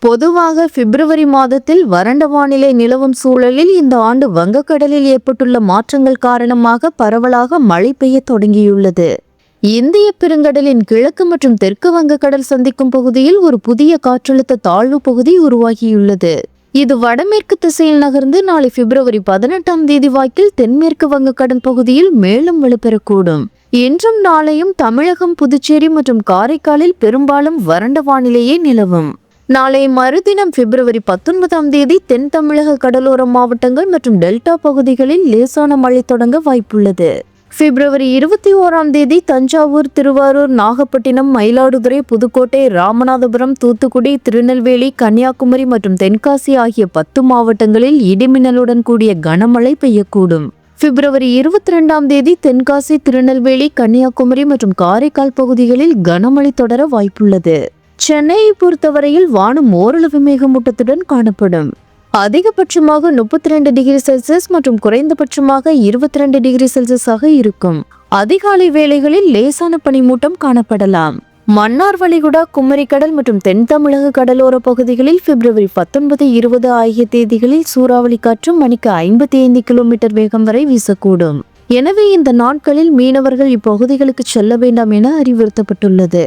பொதுவாக பிப்ரவரி மாதத்தில் வறண்ட வானிலை நிலவும் சூழலில் இந்த ஆண்டு வங்கக்கடலில் ஏற்பட்டுள்ள மாற்றங்கள் காரணமாக பரவலாக மழை பெய்ய தொடங்கியுள்ளது. இந்திய பெருங்கடலின் கிழக்கு மற்றும் தெற்கு வங்கக்கடல் சந்திக்கும் பகுதியில் ஒரு புதிய காற்றழுத்த தாழ்வு பகுதி உருவாகியுள்ளது. இது வடமேற்கு திசையில் நகர்ந்து நாளை பிப்ரவரி 18 வாக்கில் தென்மேற்கு வங்கக்கடல் பகுதியில் மேலும் வலுப்பெறக்கூடும். இன்றும் நாளையும் தமிழகம், புதுச்சேரி மற்றும் காரைக்காலில் பெரும்பாலும் வறண்ட வானிலையே நிலவும். நாளை மறுதினம் பிப்ரவரி 19 தென் தமிழக கடலோர மாவட்டங்கள் மற்றும் டெல்டா பகுதிகளில் லேசான மழை தொடங்க வாய்ப்புள்ளது. பிப்ரவரி 21 தஞ்சாவூர், திருவாரூர், நாகப்பட்டினம், மயிலாடுதுறை, புதுக்கோட்டை, ராமநாதபுரம், தூத்துக்குடி, திருநெல்வேலி, கன்னியாகுமரி மற்றும் தென்காசி ஆகிய 10 மாவட்டங்களில் இடிமின்னலுடன் கூடிய கனமழை பெய்யக்கூடும். பிப்ரவரி 22 தென்காசி, திருநெல்வேலி, கன்னியாகுமரி மற்றும் காரைக்கால் பகுதிகளில் கனமழை தொடர வாய்ப்புள்ளது. சென்னையை பொறுத்தவரையில் வானம் ஓரளவு மேகமூட்டத்துடன் காணப்படும். அதிகபட்சமாக 32 டிகிரி செல்சியஸ் மற்றும் குறைந்தபட்சமாக 22 டிகிரி செல்சியஸாக இருக்கும். அதிகாலை வேளைகளில் லேசான பனிமூட்டம் காணப்படலாம். மன்னார் வளைகுடா, குமரிக்கடல் மற்றும் தென் தமிழக கடலோர பகுதிகளில் பிப்ரவரி 19, 20 ஆகிய தேதிகளில் சூறாவளி காற்று மணிக்கு 55 கிலோமீட்டர் வேகம் வரை வீசக்கூடும். எனவே இந்த நாட்களில் மீனவர்கள் இப்பகுதிகளுக்கு செல்ல வேண்டாம் என அறிவுறுத்தப்பட்டுள்ளது.